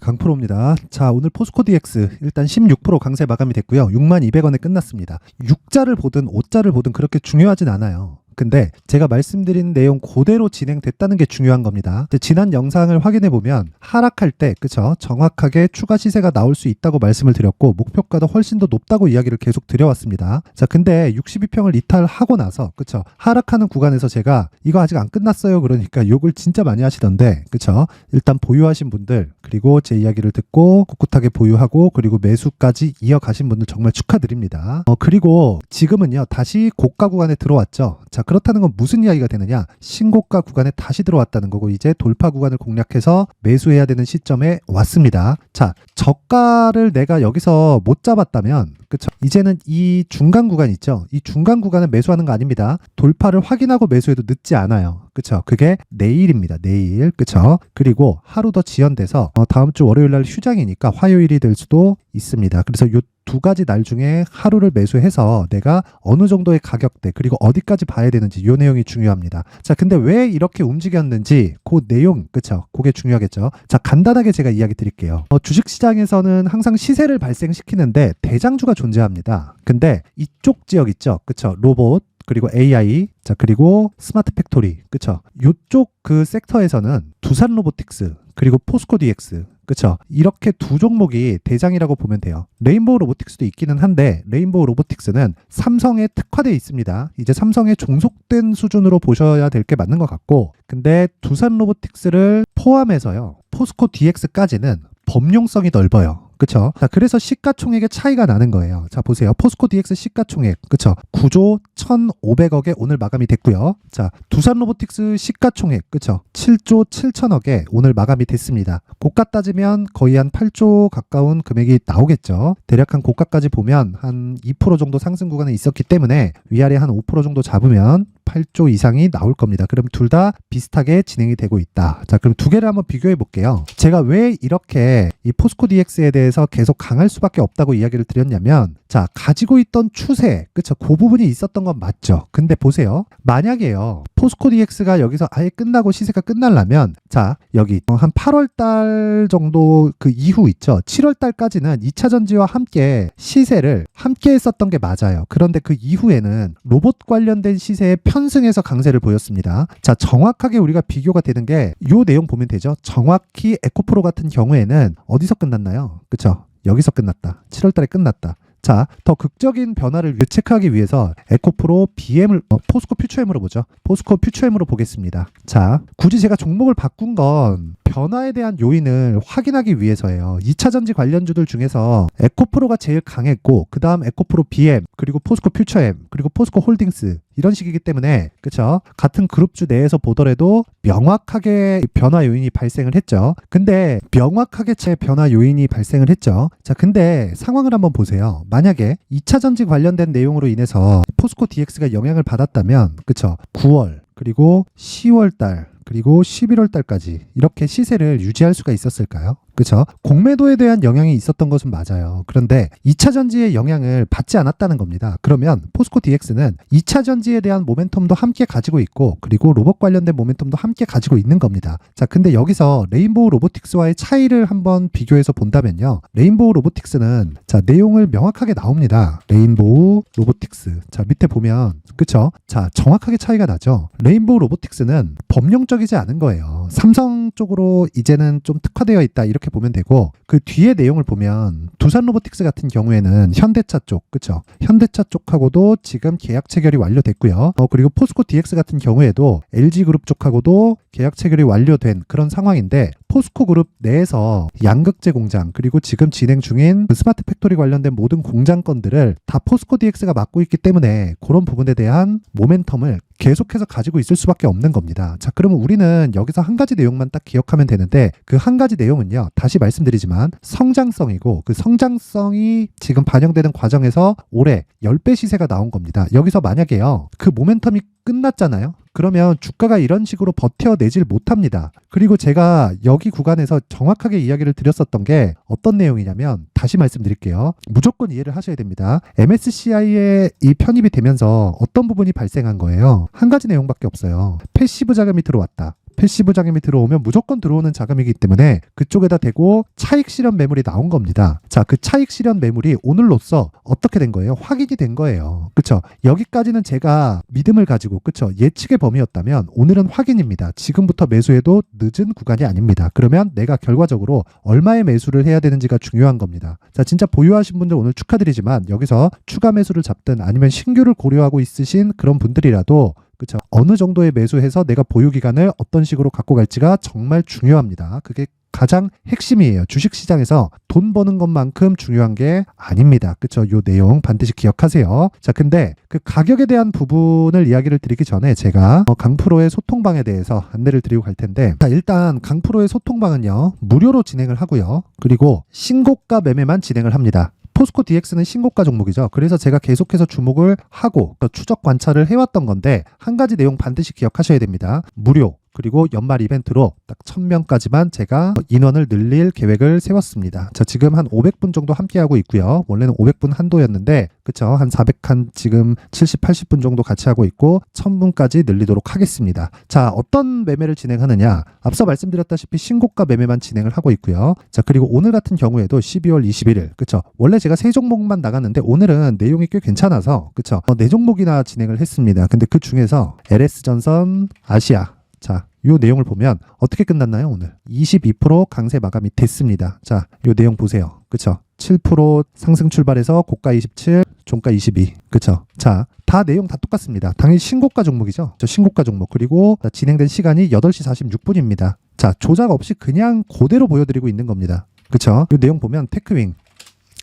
강프로입니다. 자, 오늘 포스코 DX 일단 16% 강세 마감이 됐고요. 62,200원에 끝났습니다. 6자를 보든 5자를 보든 그렇게 중요하진 않아요. 근데 제가 말씀드린 내용 그대로 진행됐다는 게 중요한 겁니다. 지난 영상을 확인해 보면 하락할 때 그쵸 정확하게 추가 시세가 나올 수 있다고 말씀을 드렸고 목표가도 훨씬 더 높다고 이야기를 계속 드려왔습니다. 자, 근데 62평을 이탈하고 나서 그쵸 하락하는 구간에서 제가 이거 아직 안 끝났어요 그러니까 욕을 진짜 많이 하시던데 그쵸 일단 보유하신 분들 그리고 제 이야기를 듣고 꿋꿋하게 보유하고 그리고 매수까지 이어가신 분들 정말 축하드립니다. 그리고 지금은요 다시 고가 구간에 들어왔죠. 자, 그렇다는 건 무슨 이야기가 되느냐? 신고가 구간에 다시 들어왔다는 거고 이제 돌파 구간을 공략해서 매수해야 되는 시점에 왔습니다. 자, 저가를 내가 여기서 못 잡았다면 그쵸? 이제는 이 중간 구간 있죠? 이 중간 구간을 매수하는 거 아닙니다. 돌파를 확인하고 매수해도 늦지 않아요. 그쵸? 그게 내일입니다. 내일. 그쵸? 그리고 하루 더 지연돼서 다음 주 월요일 날 휴장이니까 화요일이 될 수도 있습니다. 그래서 요 두 가지 날 중에 하루를 매수해서 내가 어느 정도의 가격대 그리고 어디까지 봐야 되는지 이 내용이 중요합니다. 자, 근데 왜 이렇게 움직였는지 그 내용 그쵸? 그게 중요하겠죠. 자, 간단하게 제가 이야기 드릴게요. 주식시장에서는 항상 시세를 발생시키는데 대장주가 존재합니다. 근데 이쪽 지역 있죠? 그쵸? 로봇 그리고 AI, 자 그리고 스마트 팩토리, 그쵸? 요쪽 그 섹터에서는 두산 로보틱스 그리고 포스코 DX, 그쵸? 이렇게 두 종목이 대장이라고 보면 돼요. 레인보우 로보틱스도 있기는 한데 레인보우 로보틱스는 삼성에 특화되어 있습니다. 이제 삼성에 종속된 수준으로 보셔야 될 게 맞는 것 같고, 근데 두산 로보틱스를 포함해서요 포스코 DX까지는 범용성이 넓어요. 그쵸? 자, 그래서 시가총액의 차이가 나는 거예요. 자, 보세요. 포스코 DX 시가총액, 그쵸? 9조 1,500억에 오늘 마감이 됐고요. 자, 두산 로보틱스 시가총액, 그쵸? 7조 7천억에 오늘 마감이 됐습니다. 고가 따지면 거의 한 8조 가까운 금액이 나오겠죠. 대략 한 고가까지 보면 한 2% 정도 상승 구간에 있었기 때문에 위아래 한 5% 정도 잡으면 8조 이상이 나올 겁니다. 그럼 둘 다 비슷하게 진행이 되고 있다. 자, 그럼 두 개를 한번 비교해 볼게요. 제가 왜 이렇게 이 포스코 DX에 대해서 계속 강할 수밖에 없다고 이야기를 드렸냐면, 자, 가지고 있던 추세, 그쵸? 그 부분이 있었던 건 맞죠. 근데 보세요. 만약에요, 포스코 DX가 여기서 아예 끝나고 시세가 끝나려면, 자, 여기 한 8월 달 정도 그 이후 있죠. 7월 달까지는 2차 전지와 함께 시세를 함께 했었던 게 맞아요. 그런데 그 이후에는 로봇 관련된 시세의 편승해서 강세를 보였습니다. 자, 정확하게 우리가 비교가 되는 게 요 내용 보면 되죠. 정확히 에코프로 같은 경우에는 어디서 끝났나요? 그쵸? 여기서 끝났다. 7월 달에 끝났다. 자, 더 극적인 변화를 체크하기 위해서 에코프로 BM을 포스코 퓨처엠으로 보죠. 포스코 퓨처엠으로 보겠습니다. 자, 굳이 제가 종목을 바꾼 건 변화에 대한 요인을 확인하기 위해서예요. 2차 전지 관련주들 중에서 에코프로가 제일 강했고 그 다음 에코프로 BM 그리고 포스코 퓨처엠 그리고 포스코 홀딩스 이런 식이기 때문에 그쵸? 같은 그룹주 내에서 보더라도 명확하게 변화 요인이 발생을 했죠. 근데 명확하게 제 변화 요인이 발생을 했죠. 자, 근데 상황을 한번 보세요. 만약에 2차 전지 관련된 내용으로 인해서 포스코 DX가 영향을 받았다면 그쵸? 9월 그리고 10월 달 그리고 11월 달까지 이렇게 시세를 유지할 수가 있었을까요? 그쵸? 공매도에 대한 영향이 있었던 것은 맞아요. 그런데 2차 전지의 영향을 받지 않았다는 겁니다. 그러면 포스코 DX는 2차 전지에 대한 모멘텀도 함께 가지고 있고 그리고 로봇 관련된 모멘텀도 함께 가지고 있는 겁니다. 자, 근데 여기서 레인보우 로보틱스와의 차이를 한번 비교해서 본다면요. 레인보우 로보틱스는 자, 내용을 명확하게 나옵니다. 레인보우 로보틱스. 자, 밑에 보면 그쵸? 자, 정확하게 차이가 나죠. 레인보우 로보틱스는 법령적이지 않은 거예요. 삼성 쪽으로 이제는 좀 특화되어 있다 이렇게 보면 되고 그 뒤에 내용을 보면 두산 로보틱스 같은 경우에는 현대차 쪽 그쵸? 현대차 쪽하고도 지금 계약 체결이 완료됐고요. 그리고 포스코 DX 같은 경우에도 LG그룹 쪽하고도 계약 체결이 완료된 그런 상황인데 포스코 그룹 내에서 양극재 공장 그리고 지금 진행 중인 스마트 팩토리 관련된 모든 공장 건들을 다 포스코 DX가 맡고 있기 때문에 그런 부분에 대한 모멘텀을 계속해서 가지고 있을 수밖에 없는 겁니다. 자, 그러면 우리는 여기서 한 가지 내용만 딱 기억하면 되는데 그 한 가지 내용은요. 다시 말씀드리지만 성장성이고 그 성장성이 지금 반영되는 과정에서 올해 10배 시세가 나온 겁니다. 여기서 만약에요. 그 모멘텀이 끝났잖아요. 그러면 주가가 이런 식으로 버텨내질 못합니다. 그리고 제가 여기 구간에서 정확하게 이야기를 드렸었던 게 어떤 내용이냐면 다시 말씀드릴게요. 무조건 이해를 하셔야 됩니다. MSCI에 이 편입이 되면서 어떤 부분이 발생한 거예요? 한 가지 내용밖에 없어요. 패시브 자금이 들어왔다. 패시브 자금이 들어오면 무조건 들어오는 자금이기 때문에 그쪽에다 대고 차익 실현 매물이 나온 겁니다. 자, 그 차익 실현 매물이 오늘로써 어떻게 된 거예요? 확인이 된 거예요. 그쵸? 여기까지는 제가 믿음을 가지고, 그쵸? 예측의 범위였다면 오늘은 확인입니다. 지금부터 매수해도 늦은 구간이 아닙니다. 그러면 내가 결과적으로 얼마의 매수를 해야 되는지가 중요한 겁니다. 자, 진짜 보유하신 분들 오늘 축하드리지만 여기서 추가 매수를 잡든 아니면 신규를 고려하고 있으신 그런 분들이라도 그렇죠. 어느 정도의 매수해서 내가 보유 기간을 어떤 식으로 갖고 갈지가 정말 중요합니다. 그게 가장 핵심이에요. 주식시장에서 돈 버는 것만큼 중요한 게 아닙니다. 그렇죠? 요 내용 반드시 기억하세요. 자, 근데 그 가격에 대한 부분을 이야기를 드리기 전에 제가 강프로의 소통방에 대해서 안내를 드리고 갈 텐데, 자, 일단 강프로의 소통방은요 무료로 진행을 하고요. 그리고 신고가 매매만 진행을 합니다. 포스코 DX는 신고가 종목이죠. 그래서 제가 계속해서 주목을 하고 추적 관찰을 해왔던 건데 한 가지 내용 반드시 기억하셔야 됩니다. 무료 그리고 연말 이벤트로 딱 1000명까지만 제가 인원을 늘릴 계획을 세웠습니다. 자, 지금 한 500분 정도 함께하고 있고요. 원래는 500분 한도였는데 그쵸? 한 400한 지금 70, 80분 정도 같이 하고 있고 1000분까지 늘리도록 하겠습니다. 자, 어떤 매매를 진행하느냐? 앞서 말씀드렸다시피 신고가 매매만 진행을 하고 있고요. 자, 그리고 오늘 같은 경우에도 12월 21일 그쵸? 원래 제가 3종목만 나갔는데 오늘은 내용이 꽤 괜찮아서 그쵸? 4종목이나 진행을 했습니다. 근데 그 중에서 LS전선, 아시아 자, 요 내용을 보면 어떻게 끝났나요? 오늘 22% 강세 마감이 됐습니다. 자, 요 내용 보세요. 그쵸? 7% 상승 출발해서 고가 27, 종가 22. 그쵸? 자, 다 내용 다 똑같습니다. 당연히 신고가 종목이죠. 저 신고가 종목. 그리고 진행된 시간이 8시 46분입니다. 자, 조작 없이 그냥 그대로 보여드리고 있는 겁니다. 그쵸? 요 내용 보면 테크윙.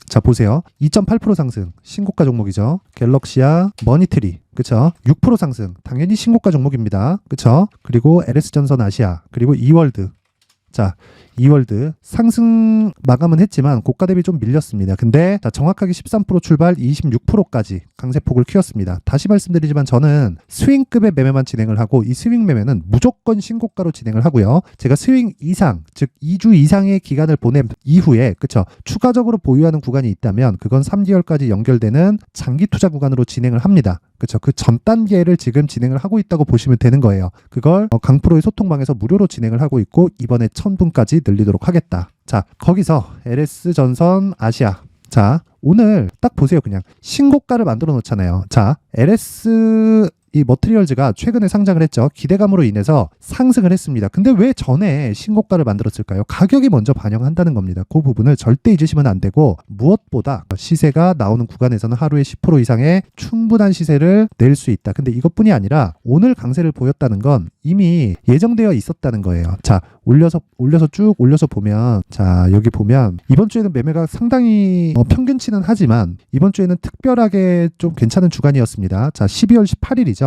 자, 보세요. 2.8% 상승. 신고가 종목이죠. 갤럭시아, 머니트리. 그쵸? 6% 상승. 당연히 신고가 종목입니다. 그쵸? 그리고 LS전선 아시아. 그리고 이월드. 자, 이월드 상승 마감은 했지만 고가 대비 좀 밀렸습니다. 근데 자, 정확하게 13% 출발 26%까지 강세폭을 키웠습니다. 다시 말씀드리지만 저는 스윙급의 매매만 진행을 하고 이 스윙 매매는 무조건 신고가로 진행을 하고요. 제가 스윙 이상, 즉 2주 이상의 기간을 보낸 이후에 그쵸? 추가적으로 보유하는 구간이 있다면 그건 3개월까지 연결되는 장기 투자 구간으로 진행을 합니다. 그쵸? 그 전 단계를 지금 진행을 하고 있다고 보시면 되는 거예요. 그걸 강프로의 소통방에서 무료로 진행을 하고 있고 이번에 1000분까지 늘리도록 하겠다. 자, 거기서 LS전선 아시아. 자, 오늘 딱 보세요. 그냥 신고가를 만들어 놓잖아요. 자, LS 이 머트리얼즈가 최근에 상장을 했죠. 기대감으로 인해서 상승을 했습니다. 근데 왜 전에 신고가를 만들었을까요? 가격이 먼저 반영한다는 겁니다. 그 부분을 절대 잊으시면 안 되고 무엇보다 시세가 나오는 구간에서는 하루에 10% 이상의 충분한 시세를 낼 수 있다. 근데 이것뿐이 아니라 오늘 강세를 보였다는 건 이미 예정되어 있었다는 거예요. 자, 올려서 쭉 올려서 보면 자, 여기 보면 이번 주에는 매매가 상당히 평균치는 하지만 이번 주에는 특별하게 좀 괜찮은 주간이었습니다. 자, 12월 18일이죠.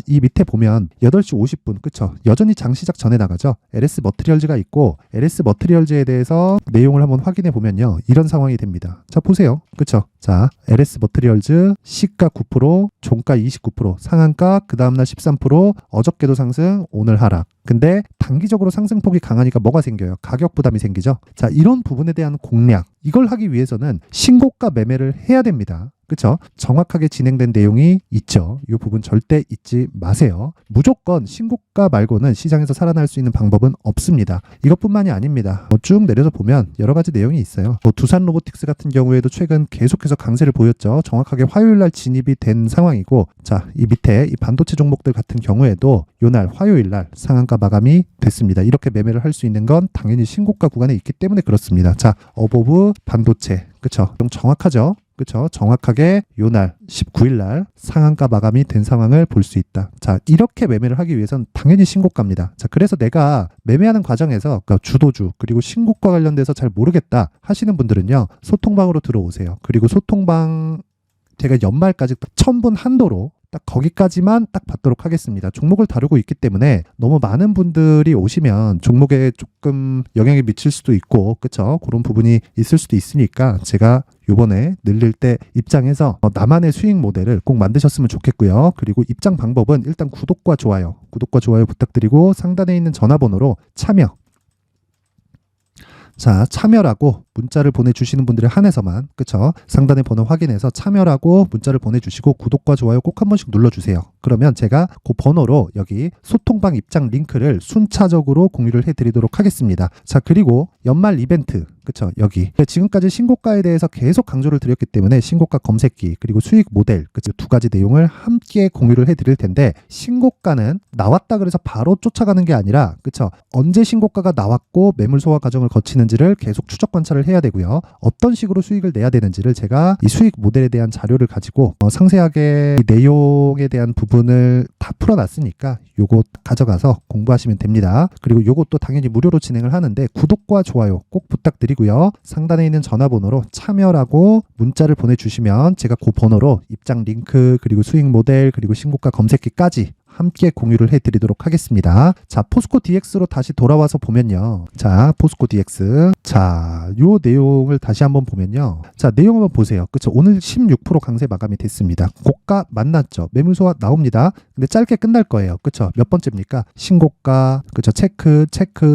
이 밑에 보면 8시 50분 그쵸? 여전히 장 시작 전에 나가죠. LS 머트리얼즈가 있고 LS 머트리얼즈에 대해서 내용을 한번 확인해 보면요. 이런 상황이 됩니다. 자, 보세요. 그쵸? 자, LS 머트리얼즈 시가 9%, 종가 29%, 상한가 그 다음날 13%, 어저께도 상승, 오늘 하락. 근데 단기적으로 상승폭이 강하니까 뭐가 생겨요? 가격 부담이 생기죠. 자, 이런 부분에 대한 공략 이걸 하기 위해서는 신고가 매매를 해야 됩니다. 그쵸? 정확하게 진행된 내용이 있죠. 이 부분 절대 잊지 마세요. 무조건 신고가 말고는 시장에서 살아날 수 있는 방법은 없습니다. 이것뿐만이 아닙니다. 쭉 내려서 보면 여러 가지 내용이 있어요. 두산 로보틱스 같은 경우에도 최근 계속해서 강세를 보였죠. 정확하게 화요일날 진입이 된 상황이고 자, 이 밑에 이 반도체 종목들 같은 경우에도 요날 화요일날 상한가 마감이 됐습니다. 이렇게 매매를 할 수 있는 건 당연히 신고가 구간에 있기 때문에 그렇습니다. 자, 어보브 반도체 그쵸? 좀 정확하죠? 그쵸? 정확하게 요날 19일날 상한가 마감이 된 상황을 볼 수 있다. 자, 이렇게 매매를 하기 위해서는 당연히 신고가입니다. 자, 그래서 내가 매매하는 과정에서 그러니까 주도주 그리고 신고가 관련돼서 잘 모르겠다 하시는 분들은요. 소통방으로 들어오세요. 그리고 소통방 제가 연말까지 1000분 한도로 딱 거기까지만 딱 받도록 하겠습니다. 종목을 다루고 있기 때문에 너무 많은 분들이 오시면 종목에 조금 영향이 미칠 수도 있고 그쵸? 그런 부분이 있을 수도 있으니까 제가 요번에 늘릴 때 입장에서 나만의 수익 모델을 꼭 만드셨으면 좋겠고요. 그리고 입장 방법은 일단 구독과 좋아요 부탁드리고 상단에 있는 전화번호로 참여 자, 참여라고 문자를 보내주시는 분들에 한해서만, 그쵸? 상단의 번호 확인해서 참여라고 문자를 보내주시고 구독과 좋아요 꼭 한 번씩 눌러주세요. 그러면 제가 그 번호로 여기 소통방 입장 링크를 순차적으로 공유를 해드리도록 하겠습니다. 자, 그리고 연말 이벤트, 그쵸? 여기 지금까지 신고가에 대해서 계속 강조를 드렸기 때문에 신고가 검색기 그리고 수익 모델, 그쵸? 두 가지 내용을 함께 공유를 해드릴 텐데, 신고가는 나왔다 그래서 바로 쫓아가는 게 아니라, 그쵸? 언제 신고가가 나왔고 매물 소화 과정을 거치는지를 계속 추적 관찰을 해야 되고요. 어떤 식으로 수익을 내야 되는지를 제가 이 수익 모델에 대한 자료를 가지고 상세하게 이 내용에 대한 부분을 다 풀어놨으니까 요거 가져가서 공부하시면 됩니다. 그리고 요것도 당연히 무료로 진행을 하는데 구독과 좋아요 꼭 부탁드리고요. 상단에 있는 전화번호로 참여라고 문자를 보내주시면 제가 그 번호로 입장 링크 그리고 수익 모델 그리고 신고가 검색기까지 함께 공유를 해드리도록 하겠습니다. 자, 포스코 DX로 다시 돌아와서 보면요. 자, 포스코 DX. 자, 요 내용을 다시 한번 보면요. 자, 내용 한번 보세요. 그쵸? 오늘 16% 강세 마감이 됐습니다. 고가 만났죠. 매물 소화 나옵니다. 근데 짧게 끝날 거예요. 그쵸? 몇 번째입니까? 신고가, 그쵸? 체크,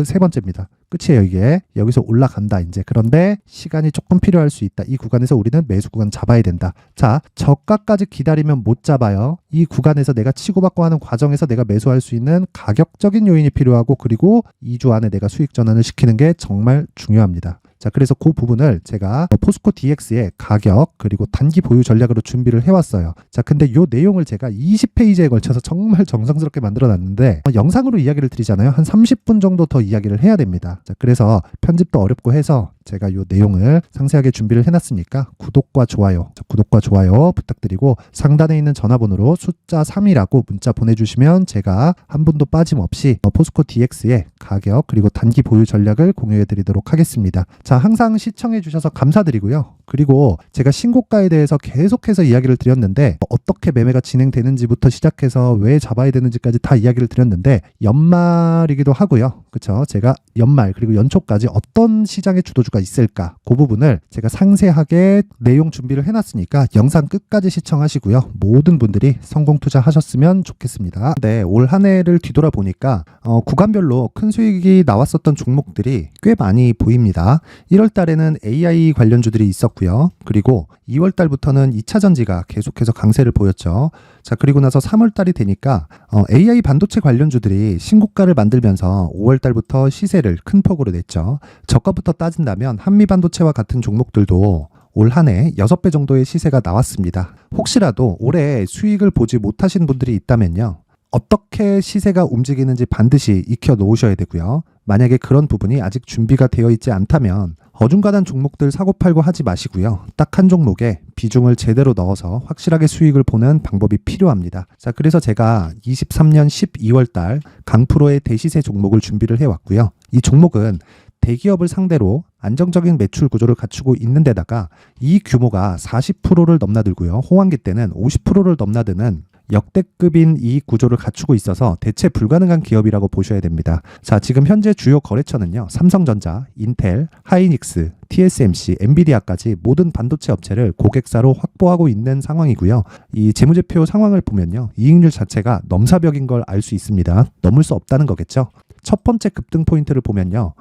세 번째입니다. 끝이에요. 이게 여기서 올라간다 이제. 그런데 시간이 조금 필요할 수 있다. 이 구간에서 우리는 매수 구간 잡아야 된다. 자, 저가까지 기다리면 못 잡아요. 이 구간에서 내가 치고받고 하는 과정에서 내가 매수할 수 있는 가격적인 요인이 필요하고, 그리고 2주 안에 내가 수익 전환을 시키는 게 정말 중요합니다. 자, 그래서 그 부분을 제가 포스코 DX의 가격 그리고 단기 보유 전략으로 준비를 해왔어요. 자, 근데 요 내용을 제가 20페이지에 걸쳐서 정말 정성스럽게 만들어 놨는데 영상으로 이야기를 드리잖아요. 한 30분 정도 더 이야기를 해야 됩니다. 자, 그래서 편집도 어렵고 해서 제가 요 내용을 상세하게 준비를 해놨으니까 구독과 좋아요 부탁드리고 상단에 있는 전화번호로 숫자 3이라고 문자 보내주시면 제가 한 분도 빠짐없이 포스코 DX의 가격 그리고 단기 보유 전략을 공유해 드리도록 하겠습니다. 자, 항상 시청해 주셔서 감사드리고요. 그리고 제가 신고가에 대해서 계속해서 이야기를 드렸는데 어떻게 매매가 진행되는지부터 시작해서 왜 잡아야 되는지까지 다 이야기를 드렸는데 연말이기도 하고요. 그쵸? 제가 연말 그리고 연초까지 어떤 시장의 주도주가 있을까, 그 부분을 제가 상세하게 내용 준비를 해놨으니까 영상 끝까지 시청하시고요. 모든 분들이 성공 투자하셨으면 좋겠습니다. 네, 올 한 해를 뒤돌아보니까 구간별로 큰 수익이 나왔었던 종목들이 꽤 많이 보입니다. 1월 달에는 AI 관련주들이 있었고요. 그리고 2월 달부터는 2차 전지가 계속해서 강세를 보였죠. 자, 그리고 나서 3월 달이 되니까 AI 반도체 관련주들이 신고가를 만들면서 5월 달부터 시세를 큰 폭으로 냈죠. 저가부터 따진다면 한미 반도체와 같은 종목들도 올 한 해 6배 정도의 시세가 나왔습니다. 혹시라도 올해 수익을 보지 못하신 분들이 있다면요. 어떻게 시세가 움직이는지 반드시 익혀 놓으셔야 되고요. 만약에 그런 부분이 아직 준비가 되어 있지 않다면 어중간한 종목들 사고팔고 하지 마시고요. 딱 한 종목에 비중을 제대로 넣어서 확실하게 수익을 보는 방법이 필요합니다. 자, 그래서 제가 23년 12월 달 강프로의 대시세 종목을 준비를 해왔고요. 이 종목은 대기업을 상대로 안정적인 매출 구조를 갖추고 있는 데다가 이 규모가 40%를 넘나들고요. 호황기 때는 50%를 넘나드는 역대급인 이익 구조를 갖추고 있어서 대체 불가능한 기업이라고 보셔야 됩니다. 자, 지금 현재 주요 거래처는요. 삼성전자, 인텔, 하이닉스, TSMC, 엔비디아까지 모든 반도체 업체를 고객사로 확보하고 있는 상황이고요. 이 재무제표 상황을 보면요. 이익률 자체가 넘사벽인 걸 알 수 있습니다. 넘을 수 없다는 거겠죠. 첫 번째 급등 포인트를 보면요.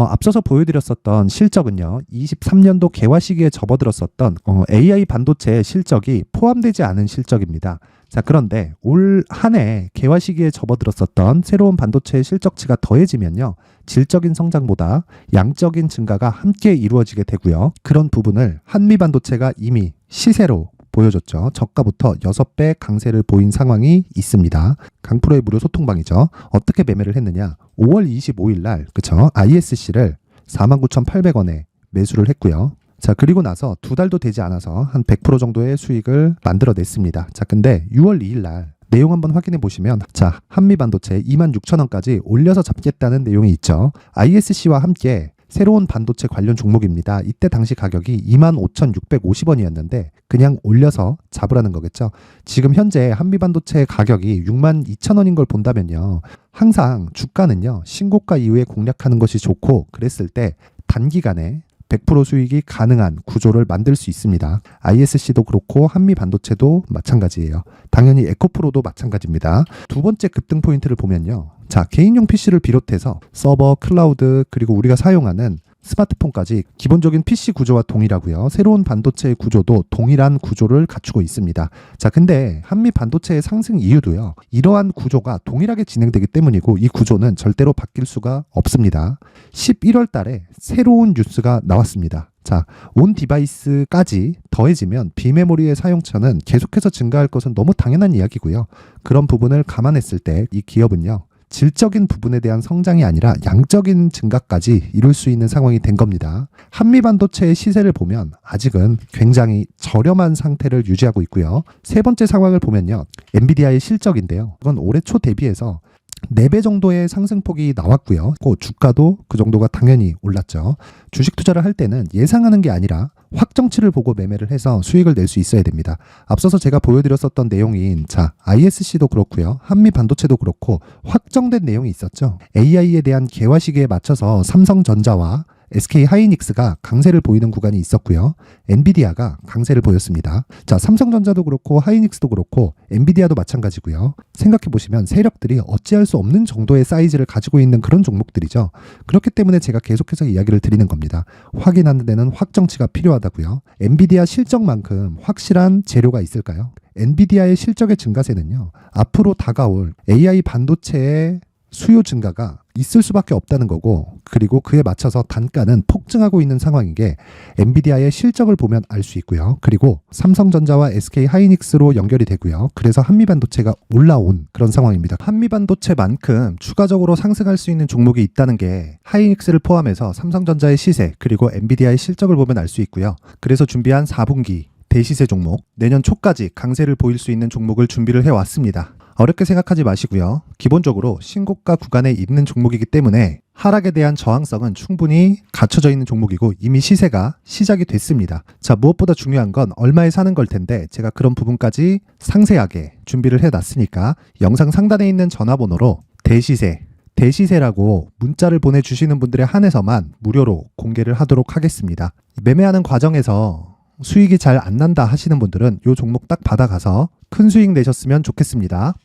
앞서서 보여드렸었던 실적은요. 23년도 개화 시기에 접어들었었던 AI 반도체 실적이 포함되지 않은 실적입니다. 자, 그런데 올 한 해 개화 시기에 접어들었었던 새로운 반도체 실적치가 더해지면요. 질적인 성장보다 양적인 증가가 함께 이루어지게 되고요. 그런 부분을 한미 반도체가 이미 시세로 보여줬죠. 저가부터 6배 강세를 보인 상황이 있습니다. 강프로의 무료 소통방이죠. 어떻게 매매를 했느냐. 5월 25일 날, 그쵸? ISC를 49,800원에 매수를 했고요. 자, 그리고 나서 두 달도 되지 않아서 한 100% 정도의 수익을 만들어냈습니다. 자, 근데 6월 2일 날 내용 한번 확인해 보시면, 자, 한미반도체 26,000원까지 올려서 잡겠다는 내용이 있죠. ISC와 함께 새로운 반도체 관련 종목입니다. 이때 당시 가격이 25,650원이었는데 그냥 올려서 잡으라는 거겠죠. 지금 현재 한미반도체 가격이 62,000원인 걸 본다면요. 항상 주가는요. 신고가 이후에 공략하는 것이 좋고, 그랬을 때 단기간에 100% 수익이 가능한 구조를 만들 수 있습니다. ISC도 그렇고 한미 반도체도 마찬가지예요. 당연히 에코프로도 마찬가지입니다. 두 번째 급등 포인트를 보면요. 자, 개인용 PC를 비롯해서 서버, 클라우드, 그리고 우리가 사용하는 스마트폰까지 기본적인 PC 구조와 동일하고요. 새로운 반도체의 구조도 동일한 구조를 갖추고 있습니다. 자, 근데 한미 반도체의 상승 이유도요. 이러한 구조가 동일하게 진행되기 때문이고 이 구조는 절대로 바뀔 수가 없습니다. 11월 달에 새로운 뉴스가 나왔습니다. 자, 온 디바이스까지 더해지면 비메모리의 사용처는 계속해서 증가할 것은 너무 당연한 이야기고요. 그런 부분을 감안했을 때 이 기업은요. 질적인 부분에 대한 성장이 아니라 양적인 증가까지 이룰 수 있는 상황이 된 겁니다. 한미 반도체의 시세를 보면 아직은 굉장히 저렴한 상태를 유지하고 있고요. 세 번째 상황을 보면요. 엔비디아의 실적인데요. 이건 올해 초 대비해서 4배 정도의 상승폭이 나왔고요. 그 주가도 그 정도가 당연히 올랐죠. 주식 투자를 할 때는 예상하는 게 아니라 확정치를 보고 매매를 해서 수익을 낼 수 있어야 됩니다. 앞서서 제가 보여드렸었던 내용인 ISC도 그렇고요. 한미 반도체도 그렇고 확정된 내용이 있었죠. AI에 대한 개화 시기에 맞춰서 삼성전자와 SK 하이닉스가 강세를 보이는 구간이 있었고요. 엔비디아가 강세를 보였습니다. 자, 삼성전자도 그렇고 하이닉스도 그렇고 엔비디아도 마찬가지고요. 생각해 보시면 세력들이 어찌할 수 없는 정도의 사이즈를 가지고 있는 그런 종목들이죠. 그렇기 때문에 제가 계속해서 이야기를 드리는 겁니다. 확인하는 데는 확정치가 필요하다고요. 엔비디아 실적만큼 확실한 재료가 있을까요? 엔비디아의 실적의 증가세는요. 앞으로 다가올 AI 반도체의 수요 증가가 있을 수밖에 없다는 거고, 그리고 그에 맞춰서 단가는 폭증하고 있는 상황인 게 엔비디아의 실적을 보면 알 수 있고요. 그리고 삼성전자와 SK 하이닉스로 연결이 되고요. 그래서 한미반도체가 올라온 그런 상황입니다. 한미반도체만큼 추가적으로 상승할 수 있는 종목이 있다는 게 하이닉스를 포함해서 삼성전자의 시세 그리고 엔비디아의 실적을 보면 알 수 있고요. 그래서 준비한 4분기 대시세 종목, 내년 초까지 강세를 보일 수 있는 종목을 준비를 해왔습니다. 어렵게 생각하지 마시고요. 기본적으로 신고가 구간에 있는 종목이기 때문에 하락에 대한 저항성은 충분히 갖춰져 있는 종목이고 이미 시세가 시작이 됐습니다. 자, 무엇보다 중요한 건 얼마에 사는 걸 텐데 제가 그런 부분까지 상세하게 준비를 해놨으니까 영상 상단에 있는 전화번호로 대시세라고 문자를 보내주시는 분들에 한해서만 무료로 공개를 하도록 하겠습니다. 매매하는 과정에서 수익이 잘 안 난다 하시는 분들은 이 종목 딱 받아가서 큰 수익 내셨으면 좋겠습니다.